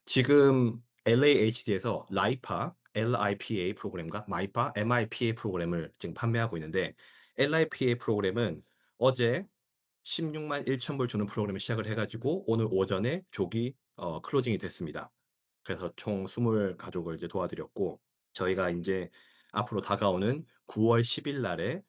지금 LAHD에서 라이파 LIPA 프로그램과 마이파 MIPA 프로그램을 지금 판매하고 있는데, LIPA 프로그램은 어제 16만 1천 불 주는 프로그램을 시작을 해 가지고 오늘 오전에 조기 클로징이 됐습니다. 그래서 총 20 가족을 이제 도와드렸고, 저희가 인제 앞으로 다가오는 9월 10일 날에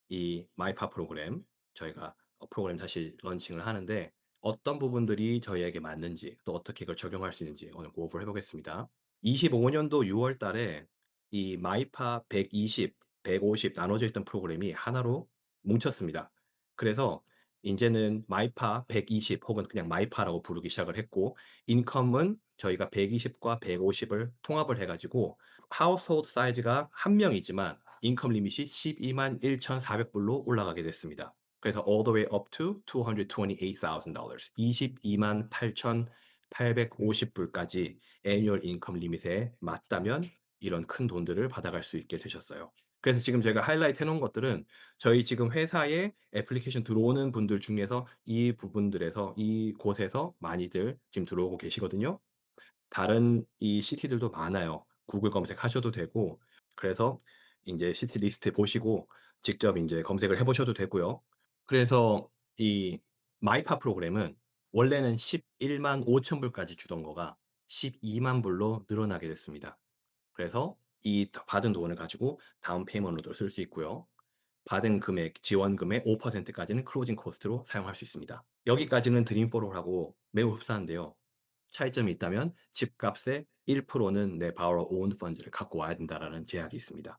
이 마이파 프로그램, 저희가 프로그램 다시 런칭을 하는데, 어떤 부분들이 저희에게 맞는지, 또 어떻게 이걸 적용할 수 있는지 오늘 고of을 해 보겠습니다. 25 년도 6월 달에 이 마이파 120, 150 나눠져 있던 프로그램이 하나로 뭉쳤습니다. 그래서 인제는 마이파 120 혹은 그냥 마이파라고 부르기 시작을 했고, 인컴은 저희가 120과 150을 통합을 해 가지고 하우스홀드 사이즈가 한 명이지만 인컴 리밋이 121,400 불로 올라가게 됐습니다. 그래서 all the way up to $228,000, 228,850 불까지 애뉴얼 인컴 리밋에 맞다면 이런 큰 돈들을 받아갈 수 있게 되셨어요. 그래서 지금 제가 하이라이트 해 놓은 것들은 저희 지금 회사에 애플리케이션 들어오는 분들 중에서 이 부분들에서 이곳에서 많이들 지금 들어오고 계시거든요. 다른 이 시티들도 많아요. 구글 검색하셔도 되고, 그래서 인제 시티 리스트 보시고 직접 인제 검색을 해 보셔도 되고요. 그래서 이 마이파 프로그램은 원래는 115,000 불까지 주던 거가 120,000 불로 늘어나게 됐습니다. 그래서 이 받은 돈을 가지고 다운 페이먼트로도 쓸 수 있고요. 받은 금액, 지원금의 5% 까지는 클로징 코스트로 사용할 수 있습니다. 여기까지는 드림 포로하고 매우 흡사한데요. 차이점이 있다면 집값의 1%는 내 borrow own funds를 갖고 와야 된다라는 제약이 있습니다.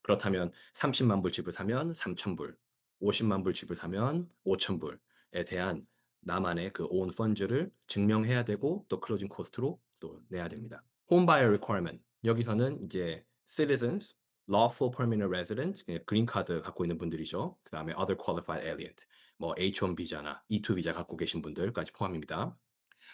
그렇다면 300,000불 집을 사면 3,000 불, 500,000불 집을 사면 5,000 불에 대한 나만의 그 own funds를 증명해야 되고, 또 클로징 코스트로 또 내야 됩니다. 홈 바이어 리ኳ어먼트, 여기서는 이제 citizens, lawful permanent resident, 그린 카드 갖고 있는 분들이죠. 그다음에 other qualified alien, 뭐 H1 비자나 E2 비자 갖고 계신 분들까지 포함입니다.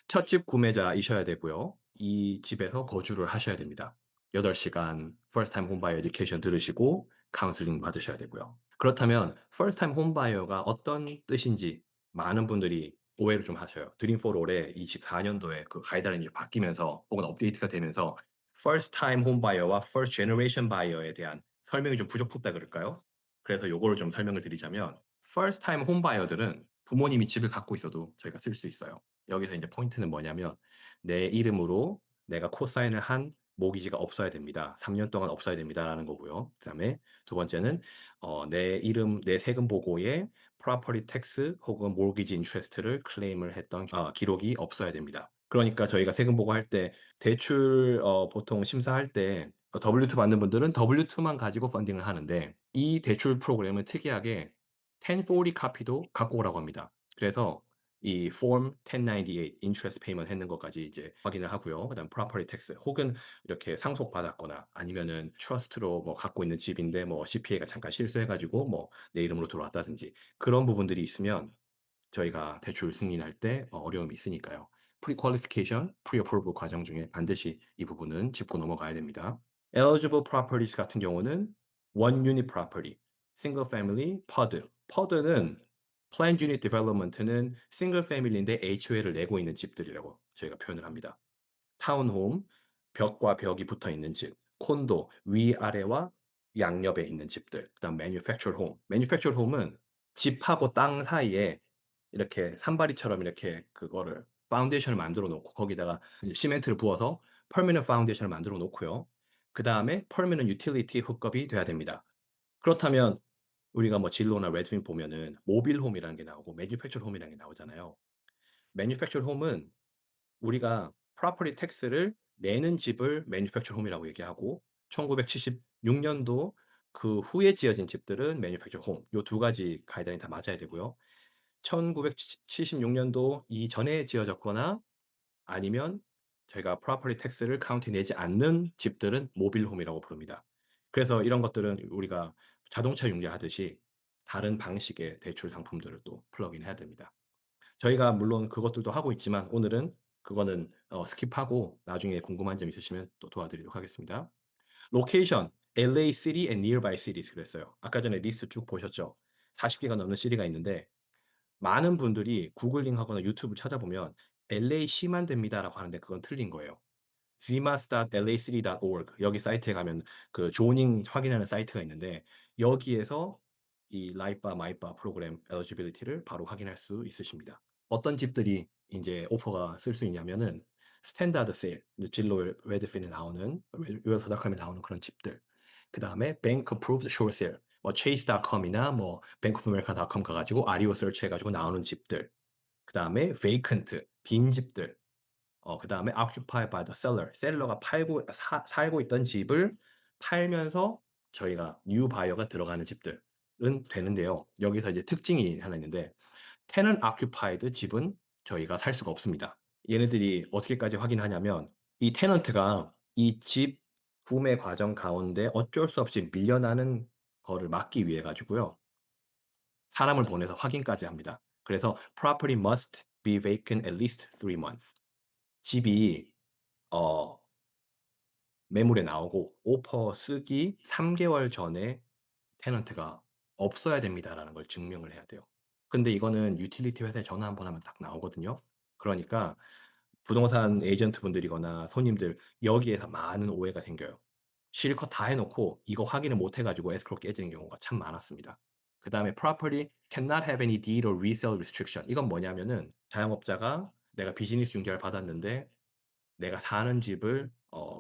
첫 집 구매자이셔야 되고요. 이 집에서 거주를 하셔야 됩니다. 8 시간 first time home buyer education 들으시고 카운슬링 받으셔야 되고요. 그렇다면 first time home buyer가 어떤 뜻인지 많은 분들이 오해를 좀 하셔요. 드림 포 롤에 24 년도에 그 가이드라인이 바뀌면서 혹은 업데이트가 되면서 first time home buyer와 first generation buyer에 대한 설명이 좀 부족했다 그럴까요? 그래서 요거를 좀 설명을 드리자면, first time home buyer들은 부모님이 집을 갖고 있어도 저희가 쓸 수 있어요. 여기서 인제 포인트는 뭐냐면, 내 이름으로 내가 코사인을 한 모기지가 없어야 됩니다. 3년 동안 없어야 됩니다라는 거고요. 그다음에 두 번째는 내 이름, 내 세금 보고에 property tax 혹은 mortgage interest를 클레임을 했던 기록이 없어야 됩니다. 그러니까 저희가 세금 보고할 때 대출 보통 심사할 때 W2 받는 분들은 W2만 가지고 펀딩을 하는데, 이 대출 프로그램은 특이하게 1040 카피도 갖고 오라고 합니다. 그래서 이 form 1098 interest payment 했는 것까지 이제 확인을 하고요. 그다음 property tax 혹은 이렇게 상속받았거나 아니면은 트러스트로 뭐 갖고 있는 집인데 뭐 CPA가 잠깐 실수해 가지고 뭐 내 이름으로 들어왔다든지 그런 부분들이 있으면 저희가 대출 승인할 때 어려움이 있으니까요. pre-qualification, pre-approval 과정 중에 반드시 이 부분은 짚고 넘어가야 됩니다. eligible properties 같은 경우는 one unit property, single family, PUD. PUD는 planned unit development는 싱글 패밀리인데 HOA를 내고 있는 집들이라고 저희가 표현을 합니다. 타운홈, 벽과 벽이 붙어 있는 집, 콘도 위아래와 양옆에 있는 집들, 그다음 manufactured home. manufactured home은 집하고 땅 사이에 이렇게 산발이처럼 이렇게 그거를 파운데이션을 만들어 놓고 거기다가 이제 시멘트를 부어서 permanent 파운데이션을 만들어 놓고요. 그다음에 permanent utility hookup이 돼야 됩니다. 그렇다면 우리가 뭐 진로나 레드핀 보면은 모빌 홈이라는 게 나오고 매니팩처드 홈이라는 게 나오잖아요. 매니팩처드 홈은 우리가 프로퍼티 텍스를 내는 집을 매니팩처드 홈이라고 얘기하고, 1976 년도 그 후에 지어진 집들은 매니팩처드 홈, 요 두 가지 가이드라인이 다 맞아야 되고요. 1976 년도 이전에 지어졌거나 아니면 저희가 프로퍼티 텍스를 카운티 내지 않는 집들은 모빌 홈이라고 부릅니다. 그래서 이런 것들은 우리가 자동차 융자하듯이 다른 방식의 대출 상품들을 또 플러그인 해야 됩니다. 저희가 물론 그것들도 하고 있지만 오늘은 그거는 스킵하고 나중에 궁금한 점 있으시면 또 도와드리도록 하겠습니다. 로케이션 LA City and nearby cities 그랬어요. 아까 전에 리스트 쭉 보셨죠? 40 개가 넘는 시티가 있는데, 많은 분들이 구글링 하거나 유튜브 찾아보면 LA시만 됩니다."라고 하는데 그건 틀린 거예요. zmas.la3.org 여기 사이트에 가면 그 조닝 확인하는 사이트가 있는데 여기에서 이 라이바 마이바 프로그램 eligibility를 바로 확인할 수 있으십니다. 어떤 집들이 인제 오퍼가 쓸 수 있냐면은 스탠다드 세일, 이제 진로 레드핀에 나오는 요소닥함에 나오는 그런 집들. 그다음에 bank approved short sale 뭐 chase.com이나 뭐 bankofamerica.com 가 가지고 REO 서치해 가지고 나오는 집들. 그다음에 vacant 빈 집들. 그다음에 occupied by the seller 셀러가 팔고 살고 있던 집을 팔면서 저희가 뉴 바이어가 들어가는 집들은 되는데요. 여기서 이제 특징이 하나 있는데 tenant occupied 집은 저희가 살 수가 없습니다. 얘네들이 어떻게까지 확인하냐면 이 테넌트가 이 집 구매 과정 가운데 어쩔 수 없이 밀려나는 거를 막기 위해 가지고요. 사람을 보내서 확인까지 합니다. 그래서 property must be vacant at least 3 months. 집이 어 매물에 나오고 오퍼 쓰기 3 개월 전에 테넌트가 없어야 됩니다라는 걸 증명을 해야 돼요. 근데 이거는 유틸리티 회사에 전화 한 번 하면 딱 나오거든요. 그러니까 부동산 에이전트분들이거나 손님들 여기에서 많은 오해가 생겨요. 실컷 다 해 놓고 이거 확인을 못 해 가지고 에스크로 깨지는 경우가 참 많았습니다. 그다음에 property cannot have any deed or resale restriction 이건 뭐냐면은 자영업자가 내가 비즈니스 중개를 받았는데 내가 사는 집을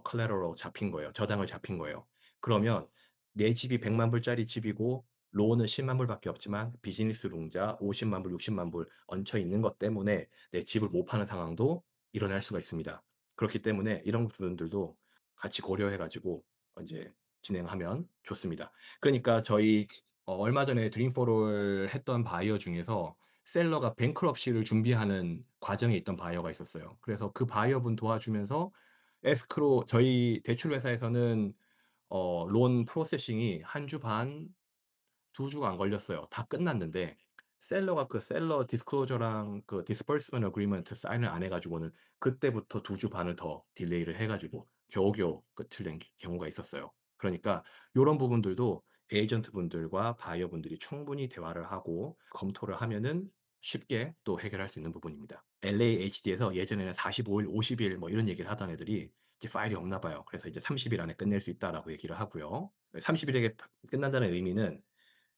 collateral로 잡힌 거예요. 저당을 잡힌 거예요. 그러면 내 집이 1 0 0 불짜리 집이고 론은 10만 불밖에 없지만 비즈니스 융자 50만 불, 60만 불 얹혀 있는 것 때문에 내 집을 못 파는 상황도 일어날 수가 있습니다. 그렇기 때문에 이런 부분들도 같이 고려해 가지고 인제 진행하면 좋습니다. 그러니까 저희 얼마 전에 드림 포를 했던 바이어 중에서 셀러가 bankruptcy를 준비하는 과정에 있던 바이어가 있었어요. 그래서 그 바이어분 도와주면서 escrow 저희 대출 회사에서는 론 프로세싱이 1주 반, 2 주가 안 걸렸어요. 다 끝났는데 셀러가 그 셀러 디스클로저랑 그 디스버스먼트 어그리먼트 사인을 안 해 가지고는 그때부터 2주 반을 더 딜레이를 해 가지고 겨우겨우 끝을 낸 경우가 있었어요. 그러니까 요런 부분들도 에이전트분들과 바이어분들이 충분히 대화를 하고 검토를 하면은 쉽게 또 해결할 수 있는 부분입니다. LAHD에서 예전에는 45일, 50일 뭐 이런 얘기를 하던 애들이 이제 파일이 없나 봐요. 그래서 이제 30일 안에 끝낼 수 있다라고 얘기를 하고요. 30 일에 끝난다는 의미는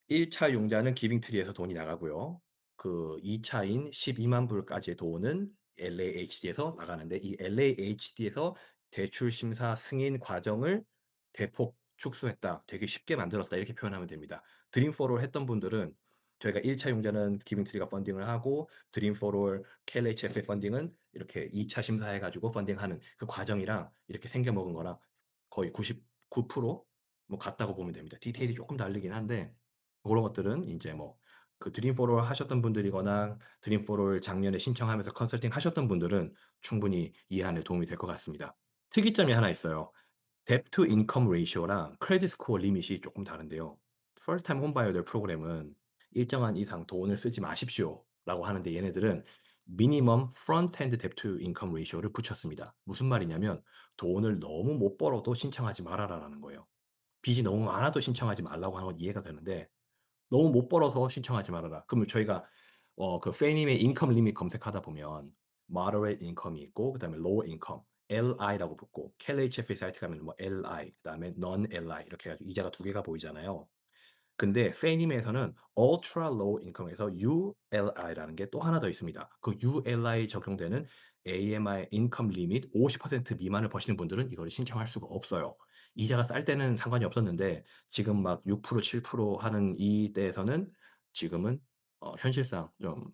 1차 융자는 기빙트리에서 돈이 나가고요. 그 2 차인 120,000 불까지의 돈은 LAHD에서 나가는데 이 LAHD에서 대출 심사 승인 과정을 대폭 축소했다. 되게 쉽게 만들었다. 이렇게 표현하면 됩니다. 드림 포롤 했던 분들은 저희가 1차 융자는 기빙트리가 펀딩을 하고 드림 포롤 KLHF의 펀딩은 이렇게 2차 심사해 가지고 펀딩하는 그 과정이랑 이렇게 생겨 먹은 거랑 거의 99%뭐 같다고 보면 됩니다. 디테일이 쪼끔 다르긴 한데 고런 것들은 인제 뭐 그 드림 포럴 하셨던 분들이거나 드림 포럴 작년에 신청하면서 컨설팅 하셨던 분들은 충분히 이해하는 데 도움이 될 것 같습니다. 특이점이 하나 있어요. Debt to income ratio랑 크레딧 스코어 리밋이 쪼끔 다른데요. First time home buyer들 프로그램은 "일정한 이상 돈을 쓰지 마십시오."라고 하는데 얘네들은 minimum front end debt to income ratio를 붙였습니다. 무슨 말이냐면 "돈을 너무 못 벌어도 신청하지 말아라."라는 거예요. 빚이 너무 많아도 신청하지 말라고 하는 건 이해가 되는데 너무 못 벌어서 신청하지 말아라. 그러면 저희가 그 페니의 인컴 리밋 검색하다 보면 moderate income이 있고 그다음에 low income, LI라고 붙고 KLHF 사이트 가면 뭐 LI 그다음에 non LI 이렇게 해 가지고 이자가 두 개가 보이잖아요. 근데 페니메에서는 ultra low income에서 ULI라는 게 또 하나 더 있습니다. 그 ULI 적용되는 AMI 인컴 리밋 50% 미만을 버시는 분들은 이거를 신청할 수가 없어요. 이자가 쌀 때는 상관이 없었는데 지금 막 6% 7% 하는 이 때에서는 지금은 현실상 좀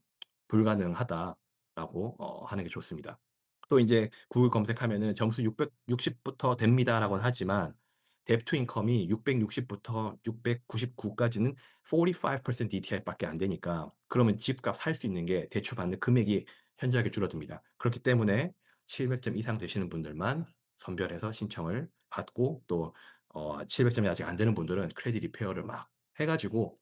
불가능하다라고 하는 게 좋습니다. 또 인제 구글 검색하면은 점수 660 부터 됩니다라고는 하지만 뎁 투 인컴이 660 부터 699 까지는 45% DTI 밖에 안 되니까 그러면 집값 살 수 있는 게 대출받는 금액이 현저하게 줄어듭니다. 그렇기 때문에 700점 이상 되시는 분들만 선별해서 신청을 받고 또 700 점이 아직 안 되는 분들은 크레딧 리페어를 막 해 가지고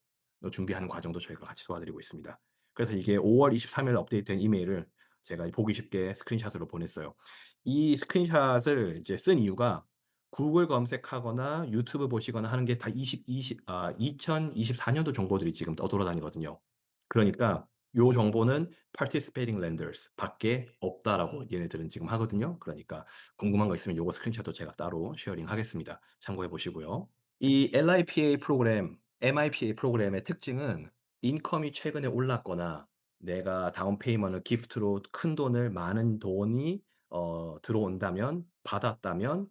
준비하는 과정도 저희가 같이 도와드리고 있습니다. 그래서 이게 5월 23일 업데이트된 이메일을 제가 보기 쉽게 스크린샷으로 보냈어요. 이 스크린샷을 이제 쓴 이유가 구글 검색하거나 유튜브 보시거나 하는 게 다 2024 년도 정보들이 지금 떠돌아다니거든요. 그러니까 요 정보는 participating lenders 밖에 없다라고 얘네들은 지금 하거든요. 그러니까 궁금한 거 있으면 요거 스크린샷도 제가 따로 쉐어링하겠습니다. 참고해 보시고요. 이 LIPA 프로그램, MIPA 프로그램의 특징은 인컴이 최근에 올랐거나 내가 다운 페이먼트 기프트로 큰 돈을 많은 돈이 들어온다면 받았다면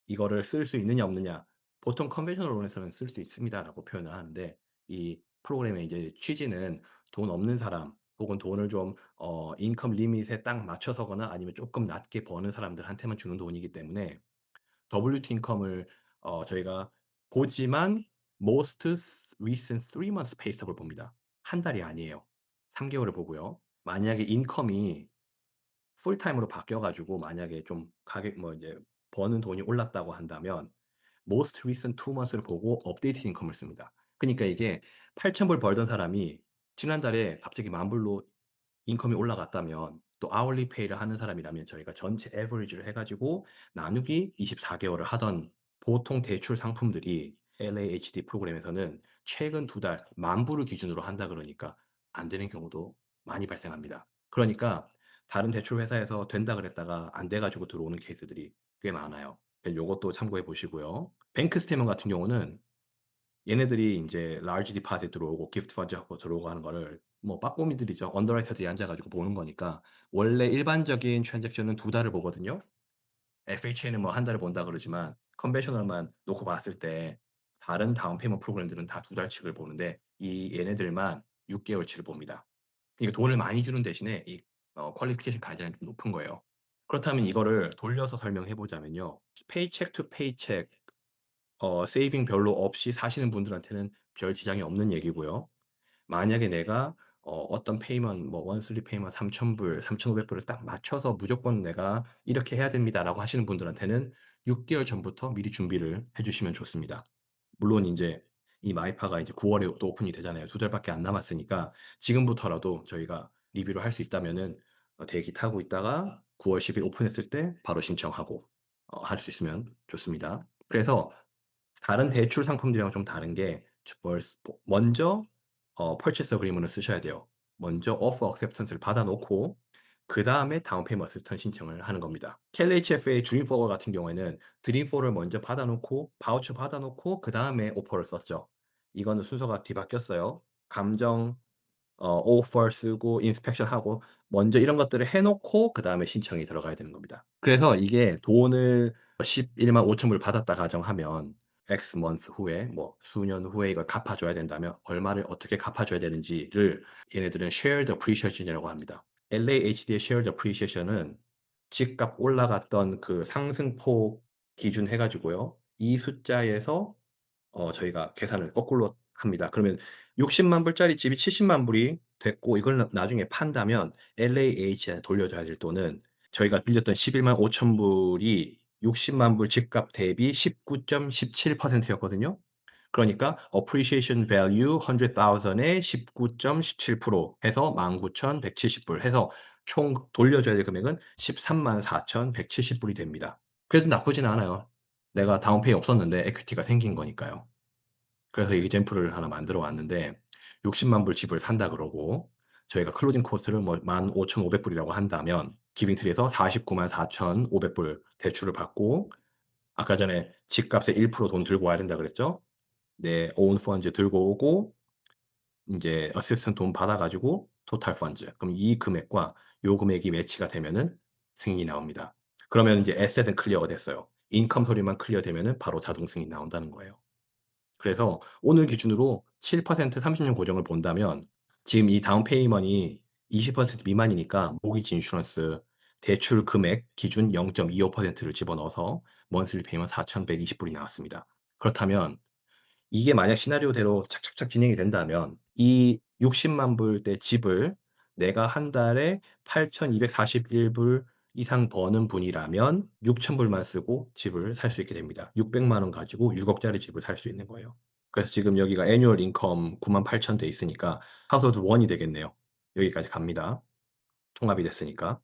이거를 쓸 수 있느냐 없느냐. 보통 컨벤셔널 론에서는 쓸 수 있습니다라고 표현을 하는데 이 프로그램의 이제 취지는 돈 없는 사람 혹은 돈을 좀 인컴 리밋에 딱 맞춰서거나 아니면 쪼끔 낮게 버는 사람들한테만 주는 돈이기 때문에 WT 인컴을 저희가 보지만 most recent 3 months pay stub을 봅니다. 한 달이 아니에요. 3 개월을 보고요. 만약에 인컴이 풀타임으로 바뀌어 가지고 만약에 좀 가격 뭐 이제 버는 돈이 올랐다고 한다면 most recent 2 months를 보고 업데이ted 인컴을 씁니다. 그니까 이게 8,000불 벌던 사람이 지난달에 갑자기 10,000 불로 인컴이 올라갔다면 또 hourly pay를 하는 사람이라면 저희가 전체 average를 해 가지고 나누기 24 개월을 하던 보통 대출 상품들이 LAHD 프로그램에서는 최근 2달 10,000 불을 기준으로 한다 그러니까 안 되는 경우도 많이 발생합니다. 그러니까 다른 대출 회사에서 된다 그랬다가 안 돼 가지고 들어오는 케이스들이 꽤 많아요. 요것도 참고해 보시고요. 뱅크 스테이먼트 같은 경우는 얘네들이 인제 large deposit 들어오고 gift fund 갖고 들어오고 하는 거를 뭐 빠꼬미들이죠. 언더라이터들이 앉아 가지고 보는 거니까 원래 일반적인 트랜잭션은 2 달을 보거든요. FHA는 뭐 1 달을 본다 그러지만 컨벤셔널만 놓고 봤을 때 다른 다운 페이먼트 프로그램들은 다 2 달치를 보는데 이 얘네들만 6 개월치를 봅니다. 그러니까 돈을 많이 주는 대신에 이 퀄리피케이션 가이드라인이 좀 높은 거예요. 그렇다면 이거를 돌려서 설명해 보자면요. 페이첵 투 페이첵 세이빙 별로 없이 사시는 분들한테는 별 지장이 없는 얘기고요. 만약에 내가 어떤 페이먼트 뭐 원슬리 페이먼트 3,000 불, 3,500 불을 딱 맞춰서 무조건 내가 이렇게 해야 됩니다라고 하시는 분들한테는 6 개월 전부터 미리 준비를 해 주시면 좋습니다. 물론 인제 이 마이파가 이제 9 월에 또 오픈이 되잖아요. 2 달밖에 안 남았으니까 지금부터라도 저희가 리뷰를 할 수 있다면은 대기 타고 있다가 9월 10일 오픈했을 때 바로 신청하고 할 수 있으면 좋습니다. 그래서 다른 대출 상품들이랑 좀 다른 게 먼저 purchase agreement을 쓰셔야 돼요. 먼저 offer acceptance를 받아 놓고 그다음에 다운 페이먼트 어시스턴스 신청을 하는 겁니다. 캘리HF의 드림 포워 같은 경우에는 드림 포를 먼저 받아 놓고 바우처 받아 놓고 그다음에 오퍼를 썼죠. 이거는 순서가 뒤바뀌었어요. 감정 오퍼 쓰고 인스펙션 하고 먼저 이런 것들을 해 놓고 그다음에 신청이 들어가야 되는 겁니다. 그래서 이게 돈을 115,000 불 받았다 가정하면 X month 후에 뭐 수년 후에 이걸 갚아 줘야 된다면 얼마를 어떻게 갚아 줘야 되는지를 얘네들은 shared appreciation이라고 합니다. LAHD의 shared appreciation은 집값 올라갔던 그 상승폭 기준 해 가지고요. 이 숫자에서 저희가 계산을 거꾸로 합니다. 그러면 6 0만 불짜리 집이 7 0만 불이 됐고 이걸 나중에 판다면 LAH에 돌려줘야 될 돈은 저희가 빌렸던 115,000 불이 6 0만 불 집값 대비 19.17% 였거든요. 그러니까 appreciation value 100,000에 19.17% 해서 19,170불 해서 총 돌려줘야 될 금액은 134,170 불이 됩니다. 그래도 나쁘진 않아요. 내가 다운페이 없었는데 equity가 생긴 거니까요. 그래서 example을 하나 만들어 왔는데 6 0만 불 집을 산다 그러고 저희가 클로징 코스트를 뭐 15,500 불이라고 한다면 기빙트리에서 494,500불 대출을 받고 아까 전에 집값의 1%돈 들고 와야 된다 그랬죠? 내 own funds 들고 오고 인제 어시스턴트 돈 받아 가지고 토탈 펀즈 그럼 이 금액과 요 금액이 매치가 되면은 승인이 나옵니다. 그러면 인제 에셋은 클리어가 됐어요. 인컴 서류만 클리어되면은 바로 자동 승인 나온다는 거예요. 그래서 오늘 기준으로 7% 30년 고정을 본다면 지금 이 다운 페이먼트이 20% 미만이니까 모기지 인슈런스 대출 금액 기준 0.25%를 집어넣어서 먼슬리 페이먼트 4,120 불이 나왔습니다. 그렇다면 이게 만약 시나리오대로 착착착 진행이 된다면 이 6 0만 불대 집을 내가 한 달에 8,241불 이상 버는 분이라면 6,000 불만 쓰고 집을 살 수 있게 됩니다. 6,000,000원 가지고 6억 짜리 집을 살 수 있는 거예요. 그래서 지금 여기가 애뉴얼 인컴 98,000 돼 있으니까 하우스홀드 1이 되겠네요. 여기까지 갑니다. 통합이 됐으니까.